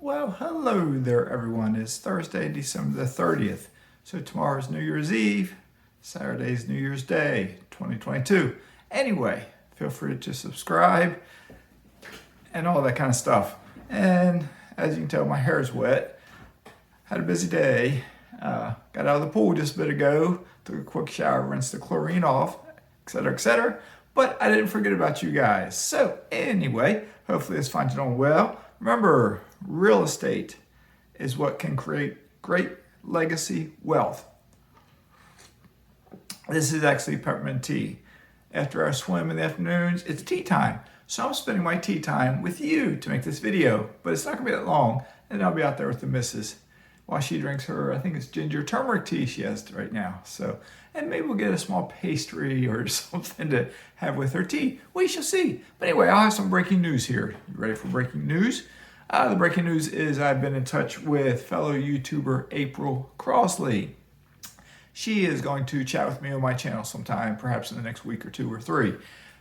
Well, hello there, everyone. It's Thursday, December the 30th. So tomorrow's New Year's Eve, Saturday's New Year's Day, 2022. Anyway, feel free to subscribe and all that kind of stuff. And as you can tell, my hair is wet. Had a busy day. Got out of the pool just a bit ago, took a quick shower, rinsed the chlorine off, etc., etc. But I didn't forget about you guys. So anyway, hopefully this finds you doing well. Remember, real estate is what can create great legacy wealth. This is actually peppermint tea. After our swim in the afternoons, it's tea time. So I'm spending my tea time with you to make this video, but it's not gonna be that long, and I'll be out there with the missus while she drinks her, I think it's ginger turmeric tea she has right now. So, and maybe we'll get a small pastry or something to have with her tea. We shall see. But anyway, I'll have some breaking news here. You ready for breaking news? The breaking news is I've been in touch with fellow YouTuber April Crossley. She is going to chat with me on my channel sometime, perhaps in the next week or two or three.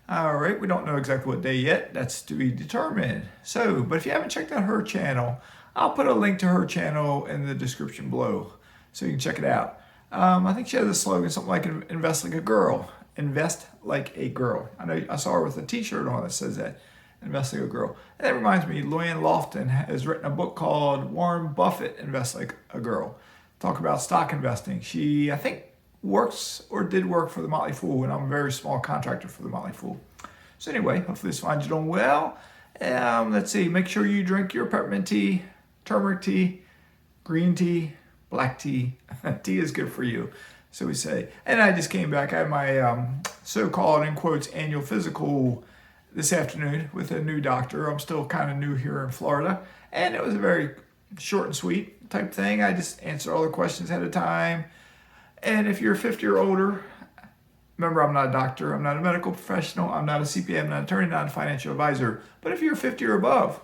All right, we don't know exactly what day yet. That's to be determined. So, but if you haven't checked out her channel, I'll put a link to her channel in the description below so you can check it out. I think she has a slogan, something like invest like a girl. Invest like a girl. I know I saw her with a t-shirt on that says that. Invest like a girl. And that reminds me, Luann Lofton has written a book called Warren Buffett Invest Like a Girl. Talk about stock investing. She, I think, works or did work for the Motley Fool, and I'm a very small contractor for the Motley Fool. So anyway, hopefully this finds you doing well. Let's see, make sure you drink your peppermint tea, turmeric tea, green tea, black tea. Tea is good for you, so we say. And I just came back. I had my so-called, in quotes, annual physical this afternoon with a new doctor. I'm still kind of new here in Florida, and it was a very short and sweet type thing. I just answered all the questions ahead of time. And if you're 50 or older, remember, I'm not a doctor, I'm not a medical professional, I'm not a CPA, I'm not an attorney, not a financial advisor. But if you're 50 or above,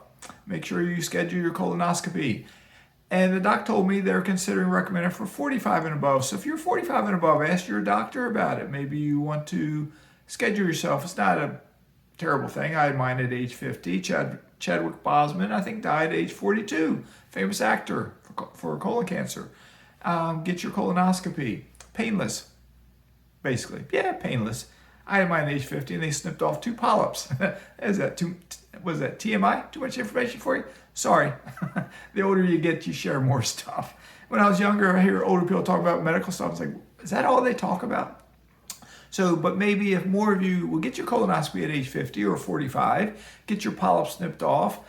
make sure you schedule your colonoscopy. And the doc told me they're considering recommending for 45 and above. So if you're 45 and above, ask your doctor about it. Maybe you want to schedule yourself. It's not a terrible thing. I had mine at age 50. Chadwick Boseman, I think, died at age 42. Famous actor for colon cancer. Get your colonoscopy. Painless, basically. Yeah, painless. I had mine at age 50 and they snipped off 2 polyps. Is that was that TMI? Too much information for you? Sorry. The older you get, you share more stuff. When I was younger, I hear older people talk about medical stuff. It's like, is that all they talk about? So, but maybe if more of you will get your colonoscopy at age 50 or 45, get your polyps snipped off,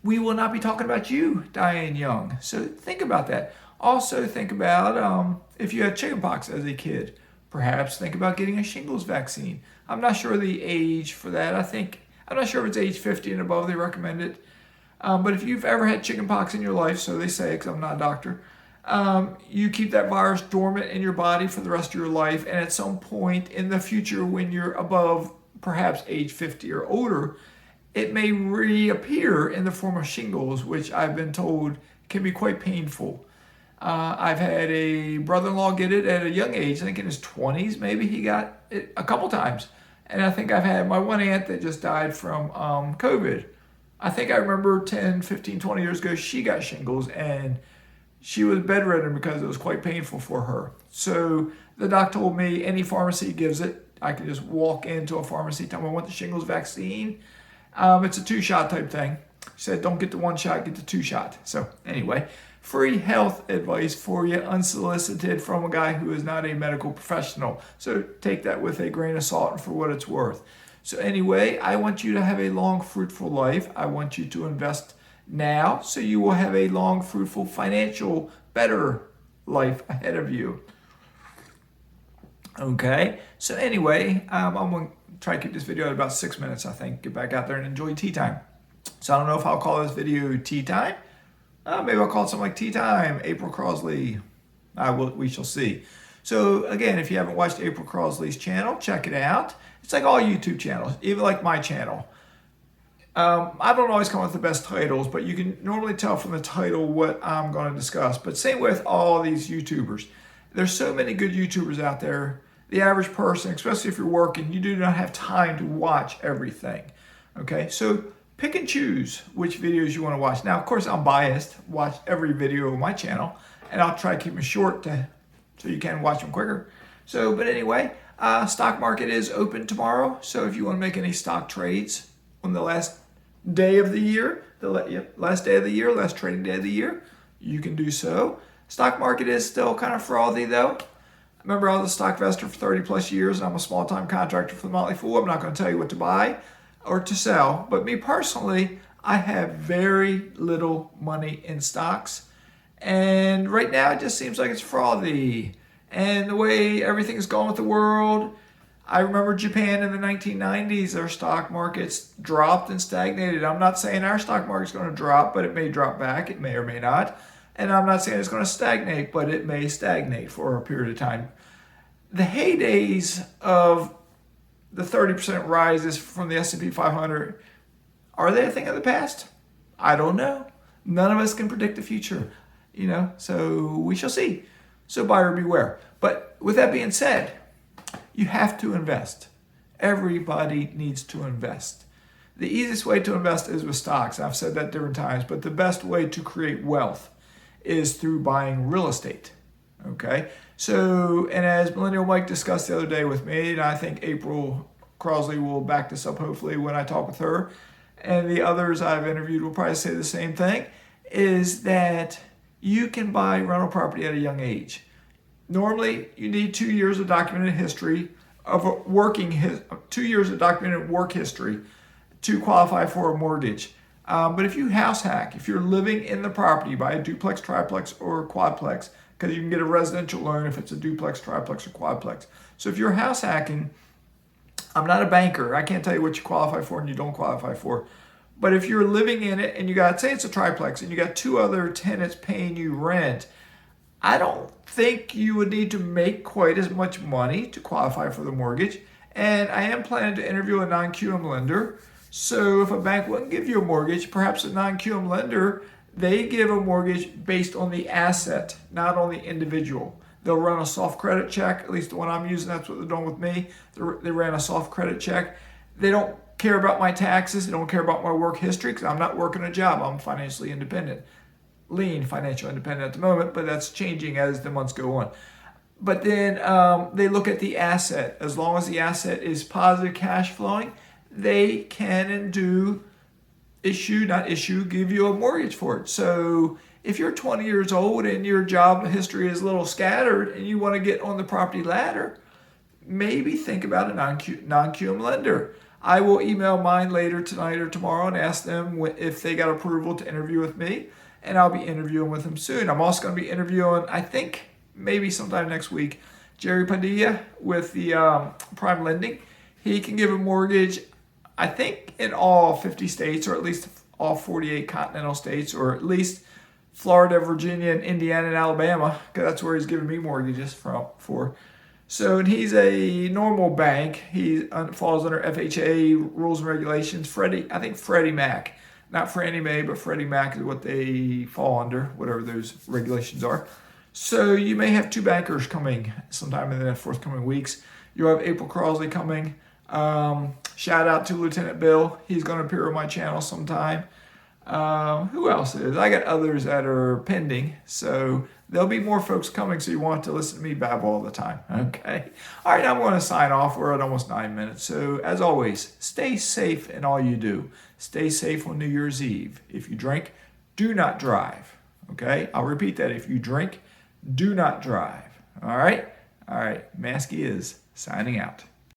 we will not be talking about you dying young. So think about that. Also think about if you had chickenpox as a kid, perhaps think about getting a shingles vaccine. I'm not sure the age for that. I'm not sure if it's age 50 and above they recommend it. But if you've ever had chickenpox in your life, so they say, because I'm not a doctor, you keep that virus dormant in your body for the rest of your life, and at some point in the future when you're above perhaps age 50 or older, it may reappear in the form of shingles, which I've been told can be quite painful. I've had a brother-in-law get it at a young age, I think in his 20s maybe, he got it a couple times. And I think I've had my one aunt that just died from COVID. I think I remember 10, 15, 20 years ago, she got shingles and she was bedridden because it was quite painful for her. So the doc told me any pharmacy gives it. I can just walk into a pharmacy, tell them I want the shingles vaccine. It's a 2-shot type thing. She said, don't get the 1 shot, get the 2 shot. So anyway, free health advice for you, unsolicited, from a guy who is not a medical professional. So take that with a grain of salt and for what it's worth. So anyway, I want you to have a long, fruitful life. I want you to invest now so you will have a long, fruitful, financial, better life ahead of you. Okay, so anyway, I'm going to try to keep this video at about 6 minutes, I think. Get back out there and enjoy tea time. So I don't know if I'll call this video tea time. Maybe I'll call it something like tea time, April Crossley. We shall see. So again, if you haven't watched April Crossley's channel, check it out. It's like all YouTube channels, even like my channel. I don't always come up with the best titles, but you can normally tell from the title what I'm going to discuss. But same with all these YouTubers. There's so many good YouTubers out there. The average person, especially if you're working, you do not have time to watch everything. Okay, so pick and choose which videos you want to watch. Now, of course, I'm biased. Watch every video on my channel, and I'll try to keep them short so you can watch them quicker. So, but anyway, stock market is open tomorrow. So if you want to make any stock trades on the last day of the year, last day of the year, last trading day of the year, you can do so. Stock market is still kind of frothy though. Remember, I was a stock investor for 30 plus years, and I'm a small-time contractor for the Motley Fool. I'm not going to tell you what to buy or to sell, but me personally, I have very little money in stocks, and right now it just seems like it's frothy. And the way everything's going with the world, I remember Japan in the 1990s, their stock markets dropped and stagnated. I'm not saying our stock market's going to drop, but it may drop back. It may or may not. And I'm not saying it's going to stagnate, but it may stagnate for a period of time. The heydays of the 30% rises from the S&P 500, are they a thing of the past? I don't know. None of us can predict the future, so we shall see. So buyer beware. But with that being said, you have to invest. Everybody needs to invest. The easiest way to invest is with stocks. I've said that different times, but the best way to create wealth is through buying real estate. Okay? So, and as Millennial Mike discussed the other day with me, and I think April Crosley will back this up hopefully when I talk with her, and the others I've interviewed will probably say the same thing, is that you can buy rental property at a young age. Normally, you need 2 years of documented history of 2 years of documented work history to qualify for a mortgage. But if you house hack, if you're living in the property, buy a duplex, triplex, or quadplex, because you can get a residential loan if it's a duplex, triplex, or quadplex. So if you're house hacking, I'm not a banker. I can't tell you what you qualify for and you don't qualify for. But if you're living in it and you got, say it's a triplex, and you got 2 other tenants paying you rent, I don't think you would need to make quite as much money to qualify for the mortgage. And I am planning to interview a non-QM lender. So if a bank wouldn't give you a mortgage, perhaps a non-QM lender, they give a mortgage based on the asset, not on the individual. They'll run a soft credit check, at least the one I'm using, that's what they're doing with me. They ran a soft credit check. They don't care about my taxes. They don't care about my work history because I'm not working a job. I'm financially independent. Lean financial independent at the moment, but that's changing as the months go on. But then they look at the asset. As long as the asset is positive cash flowing, they can and do give you a mortgage for it. So if you're 20 years old and your job history is a little scattered and you want to get on the property ladder, maybe think about a non-QM lender. I will email mine later tonight or tomorrow and ask them if they got approval to interview with me. And I'll be interviewing with him soon. I'm also going to be interviewing, I think, maybe sometime next week, Jerry Padilla with the Prime Lending. He can give a mortgage, I think, in all 50 states, or at least all 48 continental states, or at least Florida, Virginia, and Indiana, and Alabama, because that's where he's giving me mortgages for. So, and he's a normal bank. He falls under FHA rules and regulations. I think Freddie Mac. Not Fannie Mae, but Freddie Mac is what they fall under, whatever those regulations are. So you may have 2 bankers coming sometime in the forthcoming weeks. You'll have April Crosley coming. Shout out to Lieutenant Bill. He's going to appear on my channel sometime. Who else is? I got others that are pending. So there'll be more folks coming, so you want to listen to me babble all the time. Okay. All right, I'm going to sign off. We're at almost 9 minutes. So as always, stay safe in all you do. Stay safe on New Year's Eve. If you drink, do not drive. Okay? I'll repeat that. If you drink, do not drive. All right? All right. Mazske is signing out.